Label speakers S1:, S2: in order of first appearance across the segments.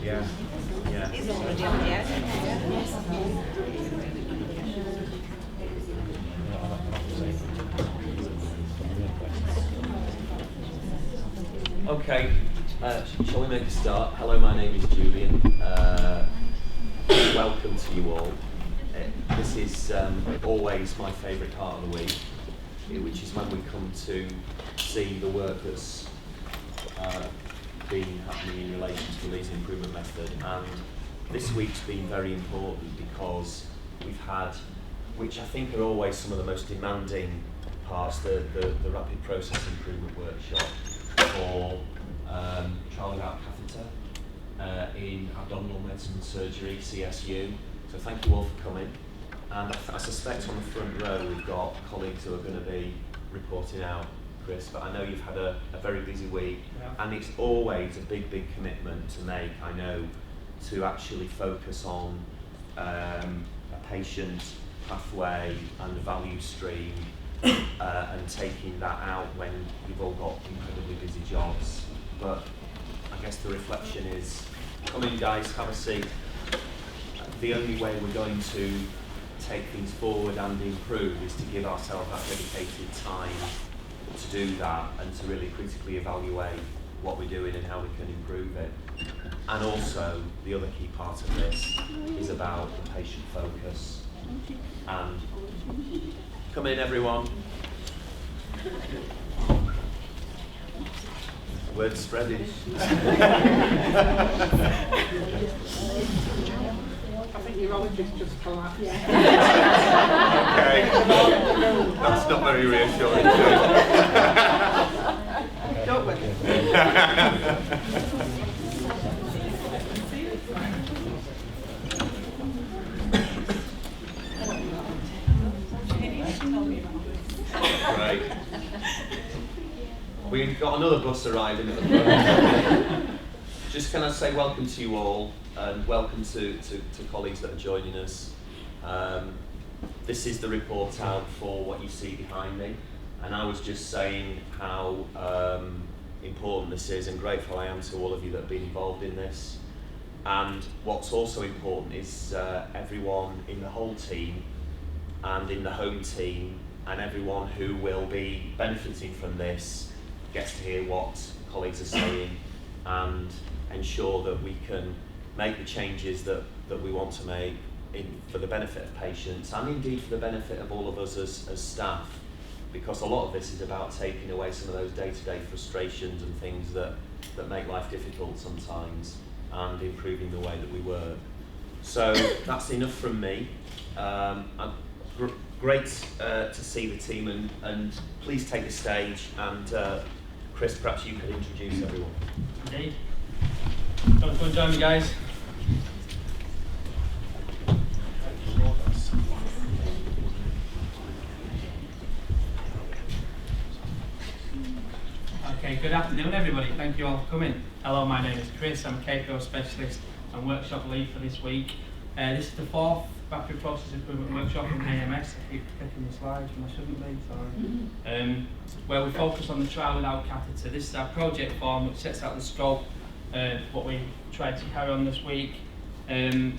S1: Yeah. Yeah.
S2: He's already on the edge.
S1: Okay, shall we make a start? Hello, my name is Julian. Welcome to you all. This is always my favourite part of the week, which is when we come to see the work that's been happening in relation to the Leeds improvement method. And this week's been very important because we've had, which I think are always some of the most demanding parts, the rapid process improvement workshop for trial without catheter in abdominal medicine and surgery, CSU. So thank you all for coming. And I suspect on the front row we've got colleagues who are going to be reporting out, Chris, but I know you've had a very busy week, and it's always a big commitment to make, I know, to actually focus on a patient pathway and a value stream and taking that out when you've all got incredibly busy jobs. But I guess the reflection is, come in guys, have a seat. The only way we're going to take things forward and improve is to give ourselves that dedicated time to do that and to really critically evaluate what we're doing and how we can improve it. And also, the other key part of this is about the patient focus. And come in everyone. Word spreading.
S3: I think urologist just collapsed.
S1: Okay. That's not very reassuring.
S3: Don't worry.
S1: Right. We've got another bus arriving at the front. Just can I say welcome to you all, and welcome to colleagues that are joining us. This is the report out for what you see behind me, and I was just saying how important this is and grateful I am to all of you that have been involved in this. And what's also important is everyone in the whole team and in the home team and everyone who will be benefiting from this gets to hear what colleagues are saying and ensure that we can make the changes that we want to make for the benefit of patients and indeed for the benefit of all of us as staff, because a lot of this is about taking away some of those day-to-day frustrations and things that make life difficult sometimes and improving the way that we work. So that's enough from me. Great to see the team, and please take the stage, and Chris, perhaps you could introduce everyone.
S4: Indeed. Come and join me, guys. Okay, good afternoon everybody. Thank you all for coming. Hello, my name is Chris. I'm a KPO specialist and workshop lead for this week. This is the fourth rapid process improvement workshop in AMS. I keep clicking the slides when I shouldn't be, sorry. Where we focus on the trial without catheter. This is our project form which sets out the scope of what we tried to carry on this week. And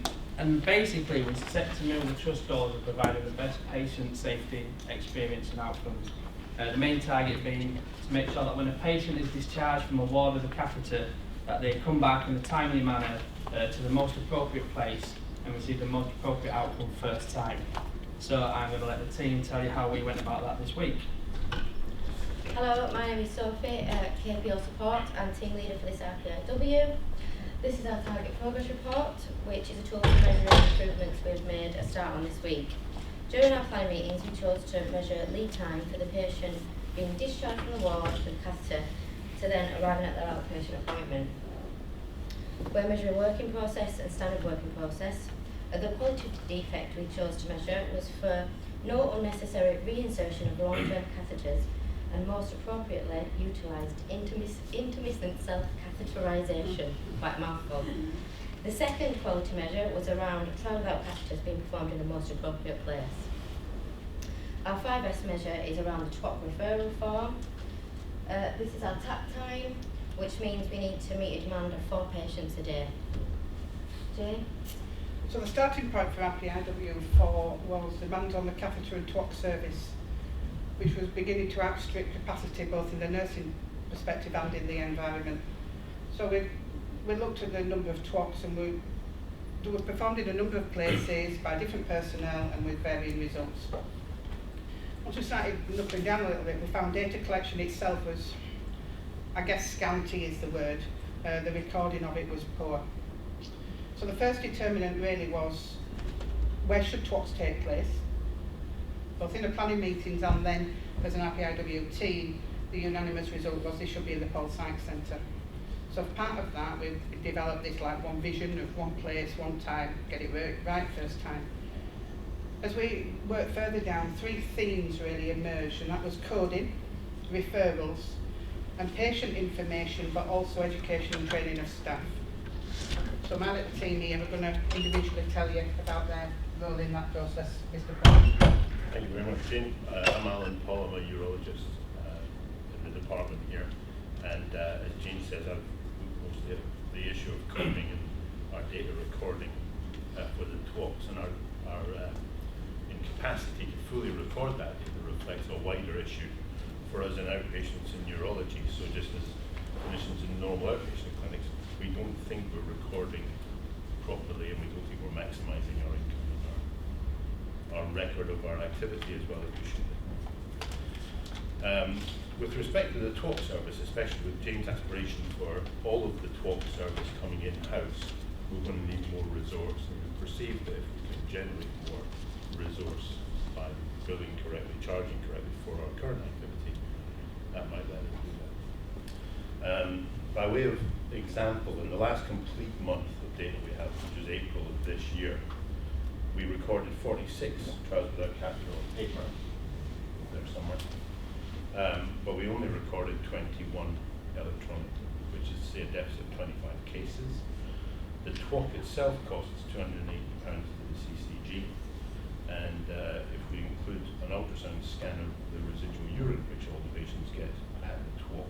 S4: basically we set to move the trust goals of providing the best patient safety experience and outcomes. The main target being to make sure that when a patient is discharged from a ward with a catheter, that they come back in a timely manner to the most appropriate place and receive the most appropriate outcome first time. So I'm going to let the team tell you how we went about that this week.
S5: Hello, my name is Sophie, KPO support and team leader for this RPIW. This is our target progress report, which is a tool for measuring improvements we've made a start on this week. During our planning meetings, we chose to measure lead time for the patient being discharged from the ward with a catheter to then arriving at their outpatient appointment. We're measuring working process and standard working process. The qualitative defect we chose to measure was for no unnecessary reinsertion of long-term catheters and most appropriately utilised intermittent self-catheterisation, quite a mouthful. The second quality measure was around trial without catheters being performed in the most appropriate place. Our 5S measure is around the TWOP referral form. This is our tap time, which means we need to meet a demand of 4 patients a day. Jane.
S3: So the starting point for RPIW4 was demand on the catheter and TWOC service, which was beginning to outstrip capacity both in the nursing perspective and in the environment. So we looked at the number of TWOCs, and they were performed in a number of places by different personnel and with varying results. Once we started looking down a little bit, we found data collection itself was, I guess scanty is the word. The recording of it was poor. So the first determinant really was, where should TWOCs take place? Both in the planning meetings and then as an RPIW team, the unanimous result was they should be in the Paul Sykes Centre. So as part of that, we developed this like one vision of one place, one time, get it right first time. As we worked further down, 3 themes really emerged, and that was coding, referrals, and patient information, but also education and training of staff. So my little team here are going to individually tell you about their role in that process. Mr. Brown.
S2: Thank you very much, Jane. I'm Alan Paul, I'm a urologist in the department here. And as Jane says, I've looked mostly at the issue of coding and our data recording for the TWOCs, and our incapacity to fully record that data reflects a wider issue for us in outpatients in urology. So just as clinicians in normal outpatient clinics, we don't think we're recording properly, and we don't think we're maximising our income and our record of our activity as well as we should be. With respect to the TWOC service, especially with Jane's aspiration for all of the TWOC service coming in-house, we're going to need more resource, and we perceive that if we can generate more resource by billing correctly, charging correctly for our current activity, that might let us do that. By way of example, in the last complete month of data we have, which is April of this year, we recorded 46 trials without catheter on paper, there somewhere, but we only recorded 21 electronically, which is, say, a deficit of 25 cases. The TWOC itself costs £280 to the CCG, and if we include an ultrasound scan of the residual urine, which all the patients get at the TWOC,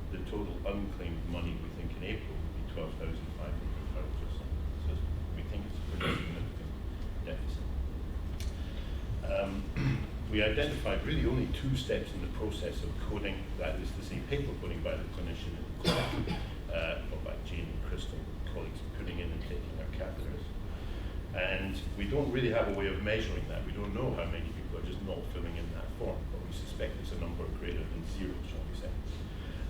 S2: the total unclaimed money we think in April would be £12,500 or something. So we think it's a pretty significant deficit. We identified really only 2 steps in the process of coding, that is to say paper coding by the clinician or by Jane and Crystal, colleagues putting in and taking our catheters. And we don't really have a way of measuring that. We don't know how many people are just not filling in that form, but we suspect it's a number greater than 0, shall we say.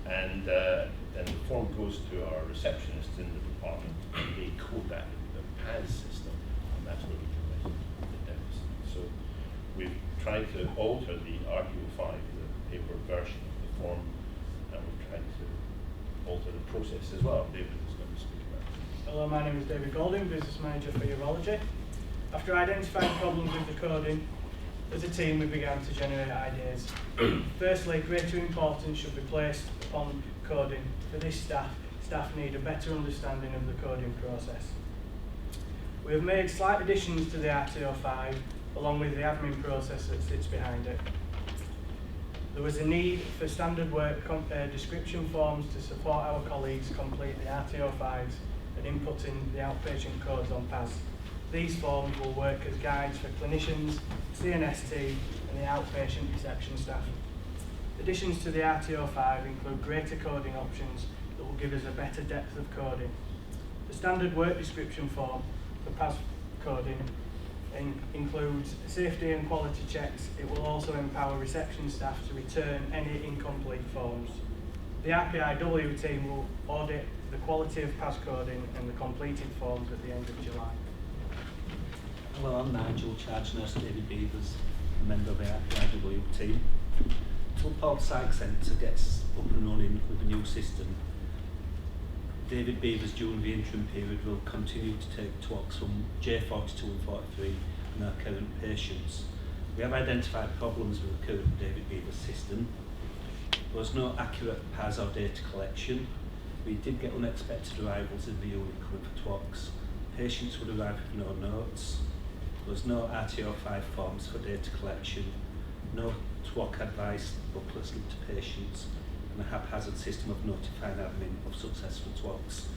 S2: And then the form goes to our receptionists in the department, and they code that in the PAS system, and that's where we can measure the deficit. So we've tried to alter the RPO5, the paper version of the form, and we've tried to alter the process as well. David is going to speak about it.
S6: Hello, my name is David Golding, Business Manager for Urology. After identifying problems with the coding, as a team we began to generate ideas. Firstly, greater importance should be placed upon coding. For this staff need a better understanding of the coding process. We have made slight additions to the RTO5 along with the admin process that sits behind it. There was a need for standard work description forms to support our colleagues complete the RTO5s and inputting the outpatient codes on PAS. These forms will work as guides for clinicians, CNS team and the outpatient reception staff. Additions to the RTO5 include greater coding options that will give us a better depth of coding. The standard work description form for PAS coding includes safety and quality checks. It will also empower reception staff to return any incomplete forms. The RPIW team will audit the quality of PAS coding and the completed forms at the end of July.
S7: Hello, I'm Nigel, Charge Nurse David Beavers, a member of the RPIW team. Until Paul Sykes Centre gets up and running with a new system, David Beavers during the interim period will continue to take TWOCs from J42 and 43 and our current patients. We have identified problems with the current David Beavers system. There was no accurate PAS or data collection. We did get unexpected arrivals in the unit coming for TWOCs. Patients would arrive with no notes. There was no RTO5 forms for data collection, no TWOC advice booklets linked to patients, and a haphazard system of notifying admin of successful TWOCs.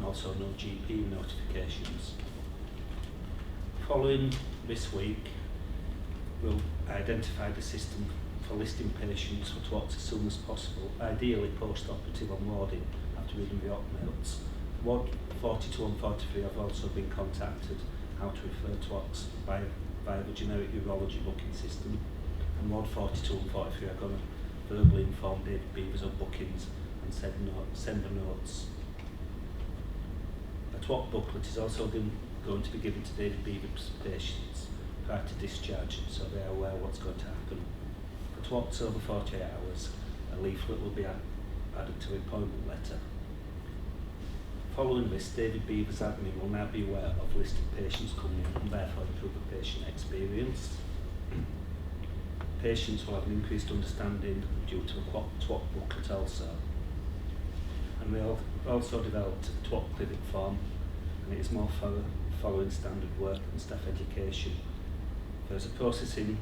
S7: and also no GP notifications. Following this week, we'll identify the system for listing patients for TWACs as soon as possible, ideally post-operative on warding after reading the op notes. Ward 42 and 43 have also been contacted how to refer TWACs via the generic urology booking system, and Ward 42 and 43 are going to verbally inform David Beavers of bookings and send the notes. A TWAC booklet is also going to be given to David Beavers' patients prior to discharge, so they are aware what's going to happen. For TWACs over 48 hours, a leaflet will be added to the appointment letter. Following this, David Beavers' admin will now be aware of listed patients coming in and therefore improve the patient experience. Patients will have an increased understanding due to a TWAC booklet also. And we have also developed a TWAC clinic form, and it is more following standard work and staff education. There's a process in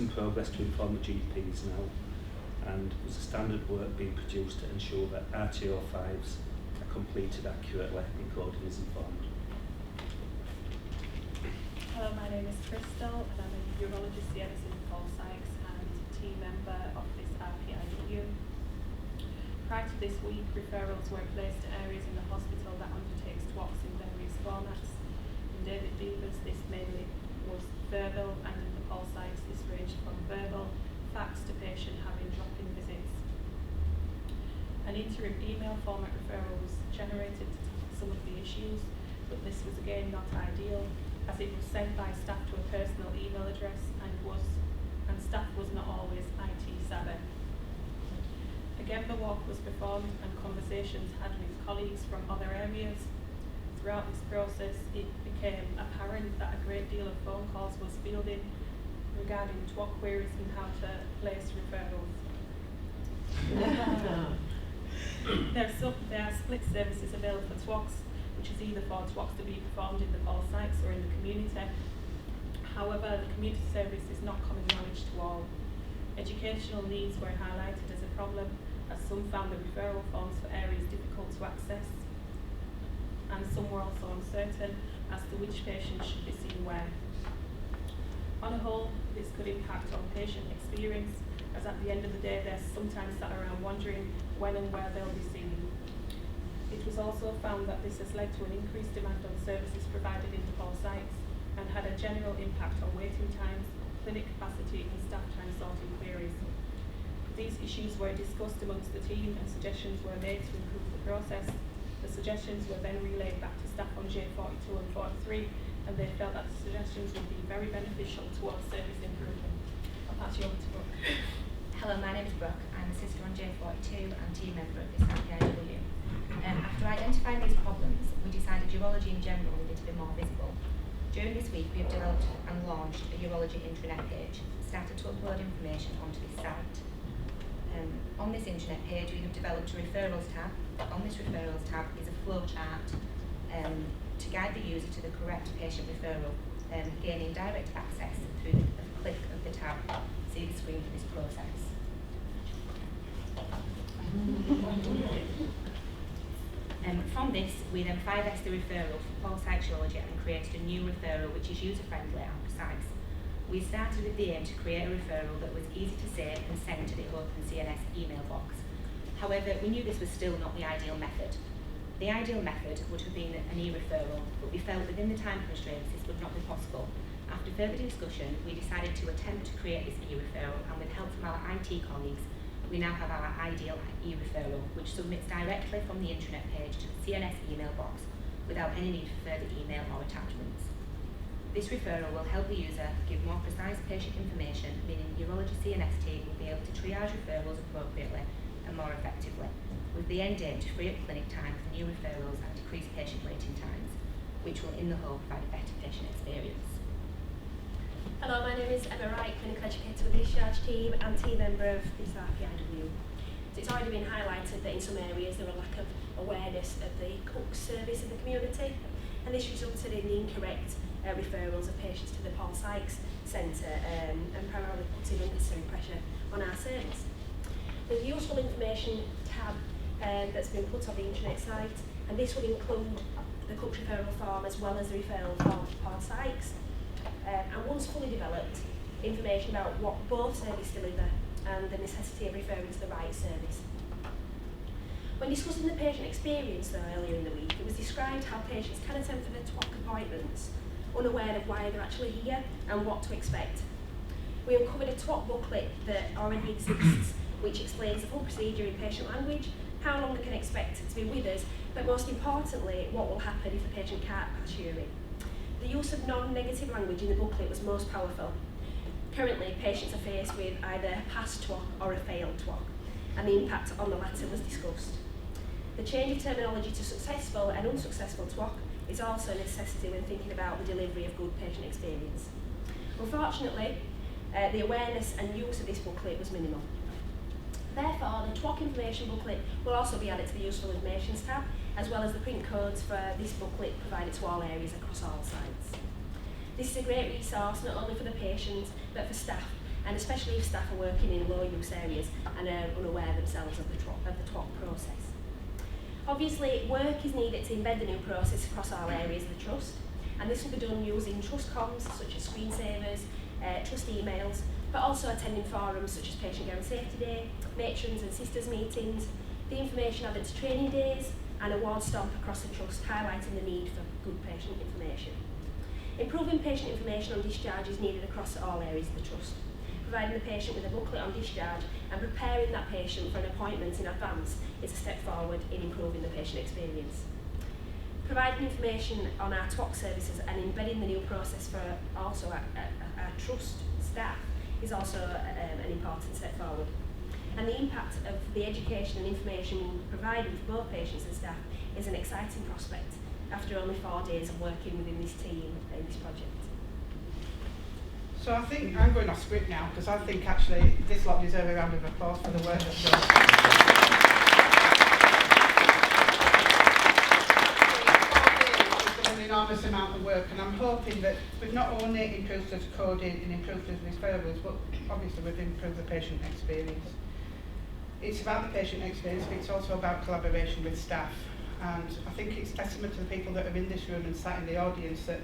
S7: progress to inform the GPs now, and there's a standard work being produced to ensure that RTO5s are completed accurately and coding is informed.
S8: Hello, my name is Crystal and I'm a urologist here in Paul Sykes and team member of this RPIW. Prior to this week, referrals were placed to areas in the hospital that undertakes TWACs in various formats. In David Beavers, this mainly was verbal, and in the Paul Sykes, this ranged from verbal, fax to patient having drop-in visits. An interim email format referral was generated to tackle some of the issues, but this was again not ideal, as it was sent by staff to a personal email address and staff was not always IT savvy. Again, the walk was performed and conversations had with colleagues from other areas. Throughout this process, it became apparent that a great deal of phone calls was fielded regarding TWAC queries and how to place referrals. There are split services available for TWACs, which is either for TWACs to be performed in the Paul Sykes or in the community. However, the community service is not common knowledge to all. Educational needs were highlighted as a problem, as some found the referral forms for areas difficult to access, and some were also uncertain as to which patients should be seen where. On a whole, this could impact on patient experience, as at the end of the day they're sometimes sat around wondering when and where they'll be seen. It was also found that this has led to an increased demand on services provided in the Paul Sykes and had a general impact on waiting times, clinic capacity and staff time sorting queries. These issues were discussed amongst the team and suggestions were made to improve the process. The suggestions were then relayed back to staff on J42 and 43, and they felt that the suggestions would be very beneficial towards service improvement. I'll pass you over to Brooke.
S9: Hello, my name is Brooke. I'm a sister on J42 and team member of this RPIW. After identifying these problems, we decided urology in general needed to be more visible. During this week, we have developed and launched a urology intranet page, started to upload information onto this site. On this intranet page, we have developed a referrals tab. On this referrals tab is a flow chart to guide the user to the correct patient referral, gaining direct access through the click of the tab. See the screen for this process. From this, we then 5x the referral for Paul Sykes Urology and created a new referral which is user-friendly and precise. We started with the aim to create a referral that was easy to save and send to the open CNS email box. However, we knew this was still not the ideal method. The ideal method would have been an e-referral, but we felt within the time constraints this would not be possible. After further discussion, we decided to attempt to create this e-referral, and with help from our IT colleagues, we now have our ideal e-referral, which submits directly from the intranet page to the CNS email box without any need for further email or attachments. This referral will help the user give more precise patient information, meaning the urology CNS team will be able to triage referrals appropriately and more effectively, with the end aim to free up clinic time for new referrals and decrease patient waiting times, which will in the whole provide a better patient experience.
S10: Hello, my name is Emma Wright, clinical educator with the discharge team and team member of this RPIW. So it's already been highlighted that in some areas there were lack of awareness of the CUCS service in the community, and this resulted in the incorrect referrals of patients to the Paul Sykes Centre and primarily putting unnecessary pressure on our service. The useful information tab that's been put on the intranet site and this will include the CUCS referral form as well as the referral form for Paul Sykes. And once fully developed, information about what both services deliver and the necessity of referring to the right service. When discussing the patient experience though earlier in the week, it was described how patients can attend for their TWOC appointments, unaware of why they're actually here and what to expect. We uncovered a TWOC booklet that already exists, which explains the full procedure in patient language, how long they can expect to be with us, but most importantly, what will happen if the patient can't pass urine. The use of non-negative language in the booklet was most powerful. Currently, patients are faced with either a past TWOC or a failed TWOC, and the impact on the latter was discussed. The change of terminology to successful and unsuccessful TWOC is also a necessity when thinking about the delivery of good patient experience. Unfortunately, the awareness and use of this booklet was minimal. Therefore, the TWOC information booklet will also be added to the useful information tab, as well as the print codes for this booklet provided to all areas across all sites. This is a great resource not only for the patient, but for staff, and especially if staff are working in low use areas and are unaware themselves of the TWOC process. Obviously, work is needed to embed the new process across all areas of the trust, and this will be done using trust comms such as screensavers, trust emails, but also attending forums such as Patient Care and Safety Day, matrons and sisters meetings, the information added to training days, and a ward stomp across the trust highlighting the need for good patient information. Improving patient information on discharge is needed across all areas of the trust. Providing the patient with a booklet on discharge and preparing that patient for an appointment in advance is a step forward in improving the patient experience. Providing information on our TWOC services and embedding the new process for also our trust staff is also an important step forward. And the impact of the education and information provided for both patients and staff is an exciting prospect after only 4 days of working within this team in this project.
S3: So I think I'm going off script now because I think actually this lot deserve a round of applause for the work that's done. It's done an enormous amount of work, and I'm hoping that we've not only improved the coding and improved the referrals, but obviously we've improved the patient experience. It's about the patient experience, but it's also about collaboration with staff. And I think it's testament to the people that are in this room and sat in the audience that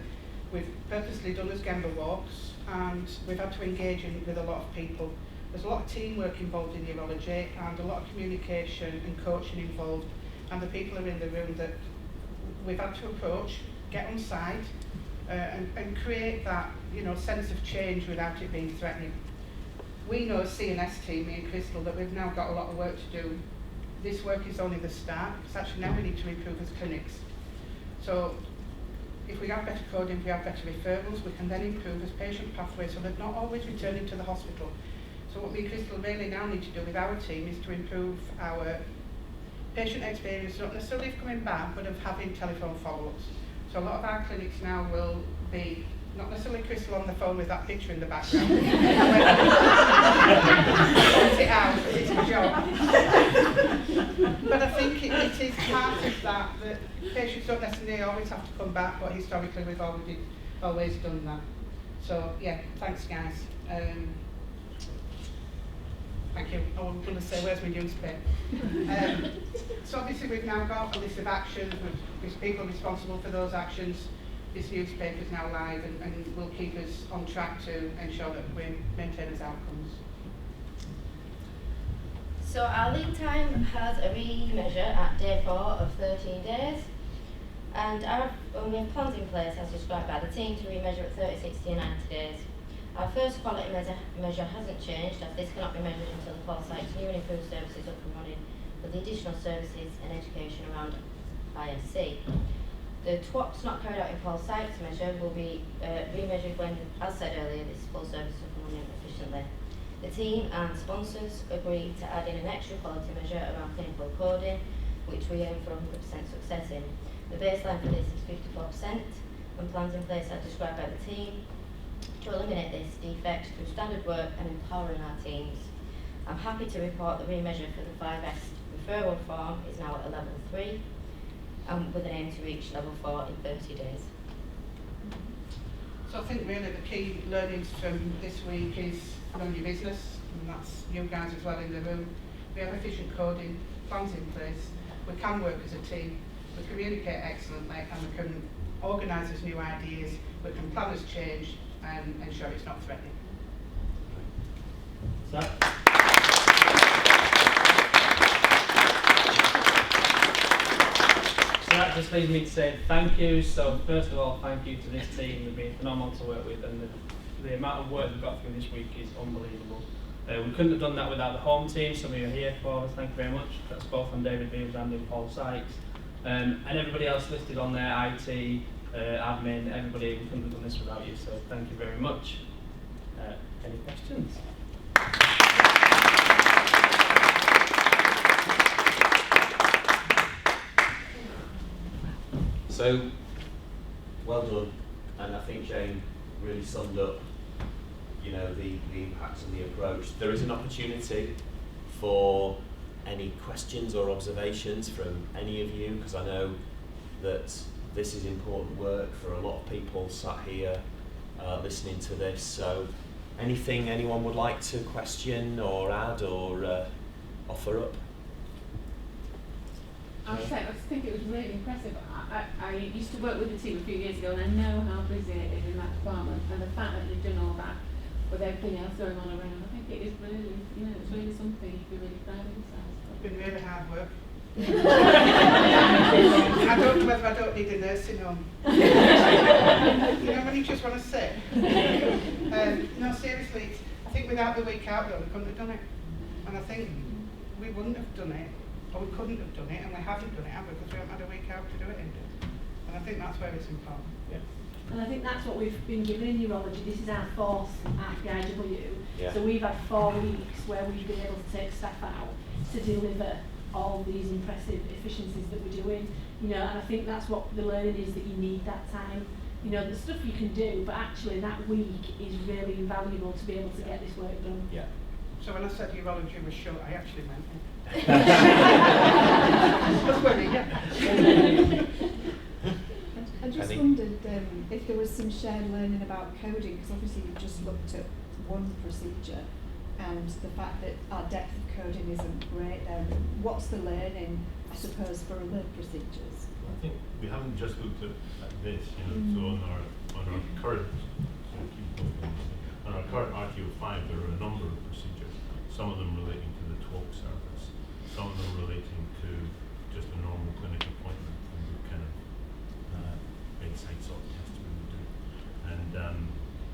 S3: we've purposely done as Gemba walks, and we've had to engage with a lot of people. There's a lot of teamwork involved in urology and a lot of communication and coaching involved, and the people are in the room that we've had to approach, get on side, and create that sense of change without it being threatening. We know as CNS team, me and Crystal, that we've now got a lot of work to do. This work is only the start, because actually now we need to improve as clinics. So if we have better coding, if we have better referrals, we can then improve as patient pathways so that not always returning to the hospital. So what me and Crystal really now need to do with our team is to improve our patient experience, not necessarily of coming back, but of having telephone follow-ups. So a lot of our clinics now will be not necessarily Crystal on the phone with that picture in the background. Point it out, it's a job. But I think it is part of that patients don't necessarily always have to come back, but historically we've always done that. So yeah, thanks guys. Thank you. I was going to say, where's my newspaper? So obviously we've now got a list of actions with people responsible for those actions. This newspaper is now live and will keep us on track to ensure that we maintain its outcomes.
S5: So our lead time has a re-measure at day 4 of 13 days, and we have plans in place as described by the team to re-measure at 30, 60 and 90 days. Our first quality measure hasn't changed, as this cannot be measured until the Paul Sykes new and improved services up and running with the additional services and education around ISC. The TWOCs not carried out in Paul Sykes measure will be re-measured when, as said earlier, this full service is up and running efficiently. The team and sponsors agreed to add in an extra quality measure around clinical coding, which we aim for 100% success in. The baseline for this is 54%, and plans in place as described by the team to eliminate this defect through standard work and empowering our teams. I'm happy to report the re-measure for the 5S referral form is now at a level 3, with an aim to reach level 4 in 30 days.
S3: So I think really the key learnings from this week is run your business, and that's you guys as well in the room. We have efficient coding, plans in place, we can work as a team, we communicate excellently, and we can organise as new ideas, we can plan as change and ensure it's not threatening.
S4: So, that just leaves me to say thank you. So first of all, thank you to this team. They've been phenomenal to work with, and the amount of work we've got through this week is unbelievable. We couldn't have done that without the home team. Some of you are here for us. Thank you very much. That's both on David Beams and in Paul Sykes. And everybody else listed on there, IT, admin, everybody, we couldn't have done this without you. So thank you very much. Any questions?
S1: So, well done, and I think Jane really summed up, you know, the impacts and the approach. There is an opportunity for any questions or observations from any of you, because I know that this is important work for a lot of people sat here listening to this. So, anything anyone would like to question or add or offer up?
S11: I think it was really impressive. I used to work with the team a few years ago, and I know how busy it is in that department, and the fact that they've done all that with everything else going on around, I think it is really, you know, it's really something you can be really proud of yourself.
S3: It's been really hard work. I don't know whether I don't need a nursing home. You know when you just want to sit? No, seriously, I think without the week out though, we couldn't have done it. And I think we wouldn't have done it, or we couldn't have done it, and we haven't done it, have we? Because we haven't had a week out to do it in. And I think that's where it's important.
S2: Yeah.
S11: And I think that's what we've been given in neurology. This is our fourth RPIW.
S1: Yeah.
S11: So we've had 4 weeks where we've been able to take staff out to deliver all these impressive efficiencies that we're doing. You know, and I think that's what the learning is, that you need that time. You know, the stuff you can do, but actually that week is really invaluable to be able to get this work done.
S1: Yeah.
S3: So when I said urology was short, I actually meant it.
S12: I just wondered if there was some shared learning about coding, because obviously you've just looked at one procedure and the fact that our depth of coding isn't great there. What's the learning, I suppose, for other procedures?
S2: I think we haven't just looked at this, you know, so on our current RTO5 there are a number of procedures, some of them relating to the talk service, some of them relating to just a normal clinic appointment and the kind of bedside sort of testing we do. And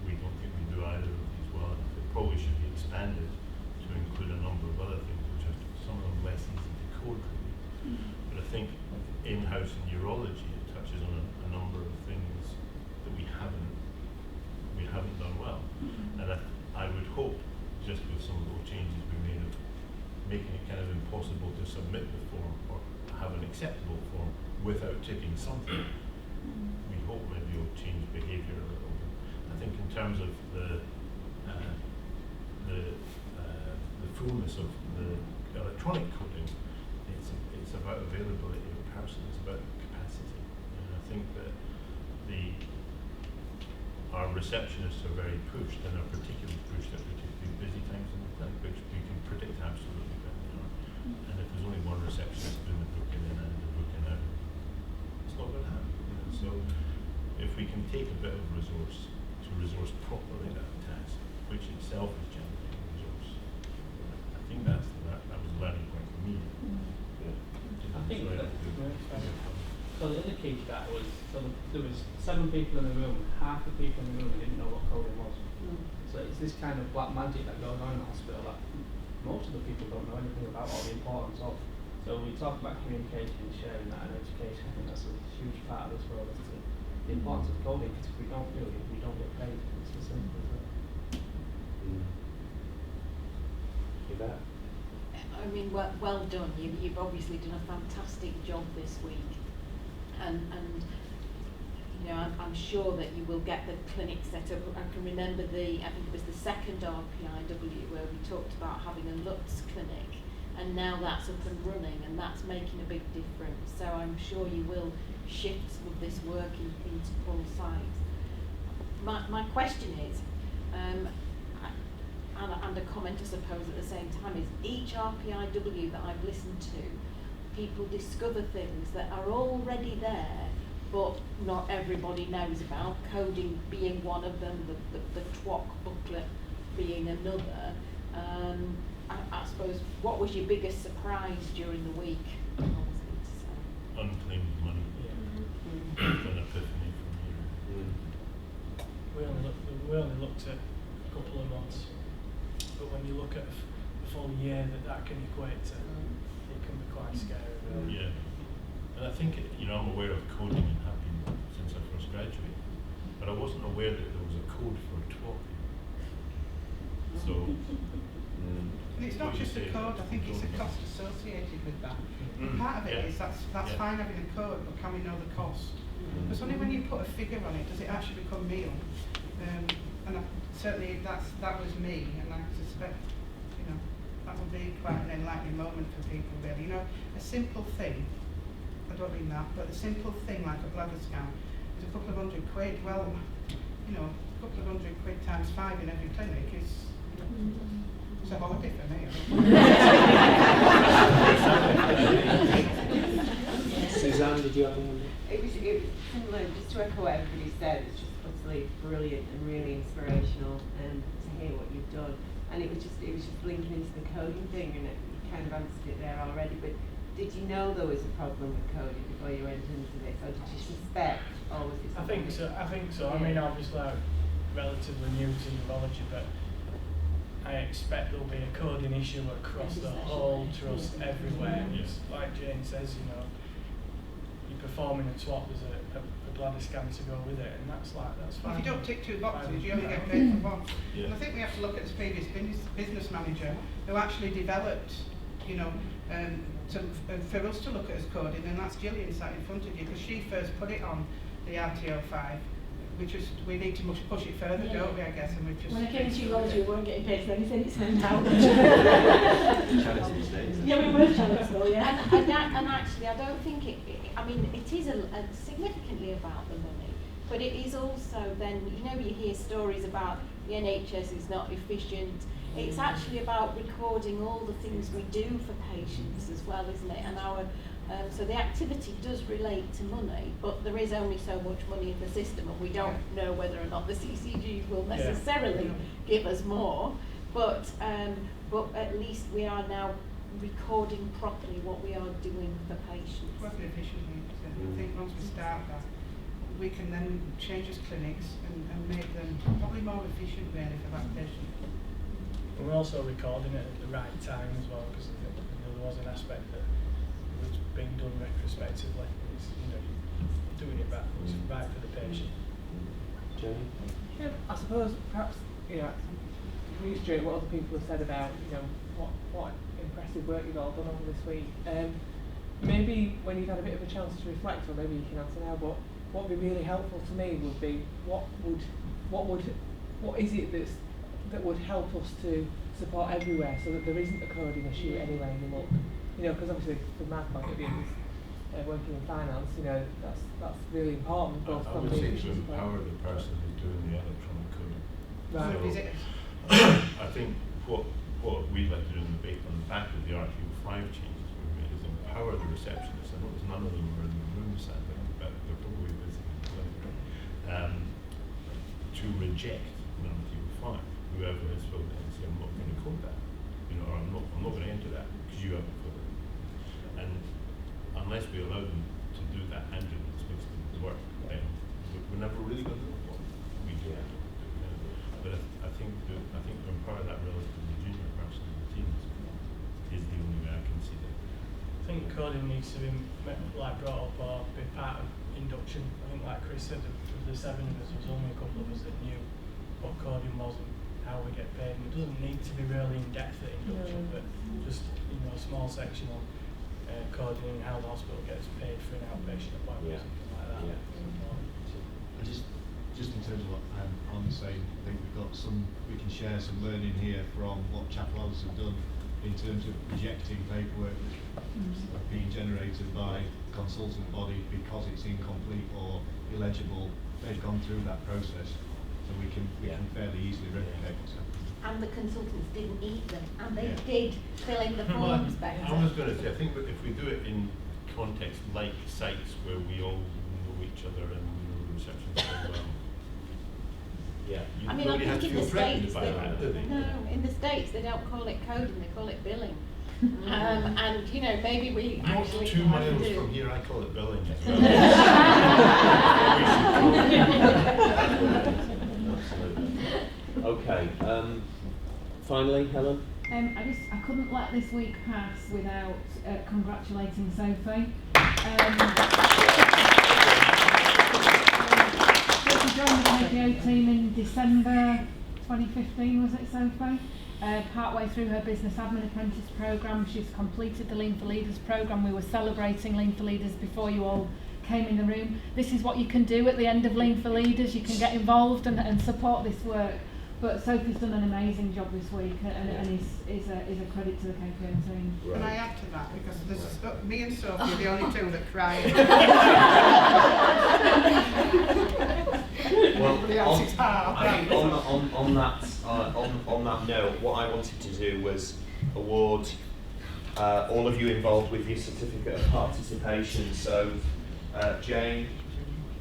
S2: we don't think we do either of these well enough. It probably should be expanded to include a number of other things, which are some of them less easy to code really. But I think in-house in urology it touches on a number of things that we haven't done well. And I would hope, just with some of those changes we made, of making it kind of impossible to submit the form or have an acceptable form without ticking something, we hope maybe will change behaviour a little bit. I think in terms of the fullness of the electronic coding, it's about availability of a person, it's about capacity. And I think that our receptionists are very pushed, and are particularly pushed at particularly busy times in the clinic, which we can predict absolutely better. And if there's only one receptionist doing the booking in and the booking out, it's not going to happen. You know? So if we can take a bit of resource to resource properly that task, which itself is generating resource, I think that was a learning point for me.
S4: I think so the other key to that was, so there was 7 people in the room, half the people in the room didn't know what coding was. So it's this kind of black magic that goes on in the hospital that most of the people don't know anything about, or the importance of. So we talk about communication and sharing that and education. I think that's a huge part of this world, is the importance of coding, because if we don't do it, we don't get paid. It's as simple as that.
S1: You bet.
S12: I mean, well done. You've obviously done a fantastic job this week. And you know, I'm sure that you will get the clinic set up. I can remember I think it was the second RPIW where we talked about having a Lutz clinic, and now that's up and running, and that's making a big difference. So I'm sure you will shift some of this work into Paul Sykes. My question is, and a comment I suppose at the same time, is each RPIW that I've listened to people discover things that are already there, but not everybody knows about, coding being one of them, the TWOC booklet being another. I suppose, what was your biggest surprise during the week?
S2: Unclaimed money. An epiphany from here.
S6: We only looked at a couple of months, but when you look at a full year that can equate to, it can be quite scary. Really.
S2: Yeah, and I think I'm aware of coding and have been since I first graduated, but I wasn't aware that there was a code for talking. So.
S3: And it's not just a code, I think it's a cost associated with that. Part of it is that's fine having a code, but can we know the cost? Because only when you put a figure on it does it actually become real. And certainly that was me, and I suspect that will be quite an enlightening moment for people really. A simple thing, I don't mean that, but a simple thing like a bladder scan is a couple of £100. Well, a couple of £100 times 5 in every clinic is it's a holiday for me.
S1: Suzanne, did you have one?
S13: It was similar, just to echo what everybody said. It's just utterly brilliant and really inspirational to hear what you've done. And it was just linking into the coding thing, and you kind of answered it there already. But did you know there was a problem with coding before you went into this, or did you suspect, or was it?
S6: I think so. Yeah. I mean, obviously, I'm relatively new to neurology, but I expect there'll be a coding issue across the whole trust everywhere. It's like Jane says, you're performing a swap, there's a bladder scan to go with it, and that's fine.
S3: If you don't tick 2 boxes, you only get paid for one.
S2: Yeah.
S3: And I think we have to look at this previous business manager who actually developed, for us to look at as coding, and that's Gillian sat in front of you, because she first put it on the RTO5. We need to push it further, don't we, I guess, and we've just...
S11: When I came to urology, we weren't getting paid for anything, it turned out.
S1: Charity mistakes.
S11: Yeah, we were charitable, yeah.
S12: And actually, I don't think it is significantly about the money, but it is also then, you hear stories about the NHS is not efficient. It's actually about recording all the things we do for patients as well, isn't it? And so the activity does relate to money, but there is only so much money in the system, and we don't know whether or not the CCGs will necessarily give us more. But at least we are now recording properly what we are doing for patients.
S3: Working efficiently. I think once we start that, we can then change as clinics and make them probably more efficient really for that patient.
S6: And we're also recording it at the right time as well, because there was an aspect that was being done retrospectively. It's, doing it backwards, right for the patient.
S1: Jamie?
S4: Yeah, I suppose perhaps reiterate what other people have said about what impressive work you've all done over this week. Maybe when you've had a bit of a chance to reflect, or maybe you can answer now, but what would be really helpful to me would be what is it that would help us to support everywhere, so that there isn't a coding issue anywhere you look. Because obviously from my point of view, working in finance, that's really important. Both
S2: I would say to empower the person who's doing the electronic coding.
S4: Right.
S2: So I think what we'd like to do in the debate on the back of the RTO5 changes we've made is empower the receptionists. I notice none of them are in the room sadly, but they're probably visiting the clinic, to reject an RTO5. Whoever is filled in and say, I'm not going to code that, or I'm not going to enter that because you haven't filled it. And unless we allow them to do that handedness makes them work, then we're never really going to know what we do. But I think to empower that relatively junior person in the team is the only way I can see that.
S6: I think coding needs to be brought up or be part of induction. I think, like Chris said, of the 7 of us, there was only a couple of us that knew what coding was and how we get paid. And it doesn't need to be really in-depth at induction, but just a small section on coding and how the hospital gets paid for an outpatient appointment, something like that.
S14: Yeah. Just in terms of what I'm saying, I think we can share some learning here from what Chapel Others have done in terms of rejecting paperwork that's being generated by the consultant body because it's incomplete or illegible. They've gone through that process, so we can fairly easily replicate what's happening.
S12: and the consultants didn't eat them, and they
S2: Yeah.
S12: did fill in the
S2: Well,
S12: forms better.
S2: I was going to say, I think that if we do it in context like sites where we all know each other and we know the reception so well,
S1: Yeah.
S2: you
S12: I mean, I
S2: nobody has
S12: think
S2: to
S12: in
S2: feel
S12: the
S2: threatened
S12: States,
S2: by
S12: they,
S2: that, do they?
S12: no, in the States they don't call it coding, they call it billing. And you know, maybe we
S2: Not
S12: actually
S2: 2
S12: have
S2: miles
S12: to.
S2: from here, I call it billing as well.
S1: Absolutely. Okay. Finally, Helen.
S11: I couldn't let this week pass without congratulating Sophie. Sophie joined the KPO team in December 2015, was it, Sophie? Partway through her business admin apprentice programme, she's completed the Lean for Leaders programme. We were celebrating Lean for Leaders before you all came in the room. This is what you can do at the end of Lean for Leaders. You can get involved and support this work. But Sophie's done an amazing job this week, and is a credit to the KPO team.
S3: Can I add to that? Because there's me and Sophie are the only two that cried.
S1: Well,
S3: Everybody else is hard.
S1: I think on that note, what I wanted to do was award all of you involved with your certificate of participation. So, Jane,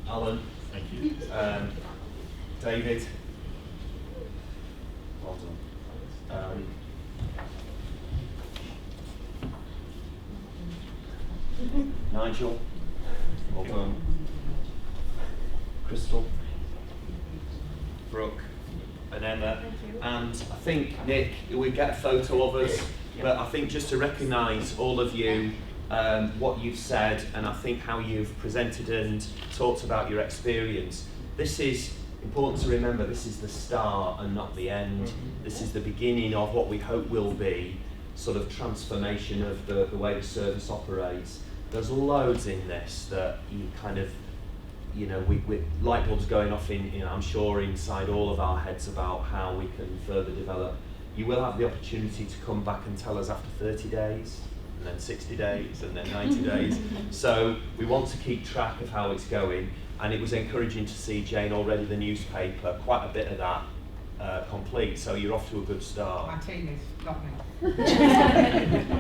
S1: Alan,
S2: Thank you.
S1: David, well done. Nigel, well done. Crystal, Brooke, and Emma. And I think, Nick, we get a photo of us, but I think just to recognise all of you, what you've said, and I think how you've presented and talked about your experience. This is important to remember, this is the start and not the end. This is the beginning of what we hope will be sort of transformation of the way the service operates. There's loads in this that you kind of, you know, we light bulbs going off in, I'm sure, inside all of our heads about how we can further develop. You will have the opportunity to come back and tell us after 30 days, and then 60 days, and then 90 days. So we want to keep track of how it's going, and it was encouraging to see, Jane, already the newspaper, quite a bit of that complete, so you're off to a good start.
S3: My team is, not me.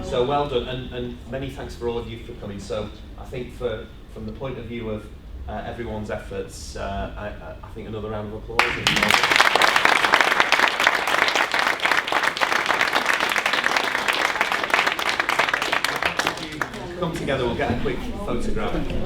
S1: So well done, and many thanks for all of you for coming. So I think from the point of view of everyone's efforts, I think another round of applause. Come together, we'll get a quick photograph.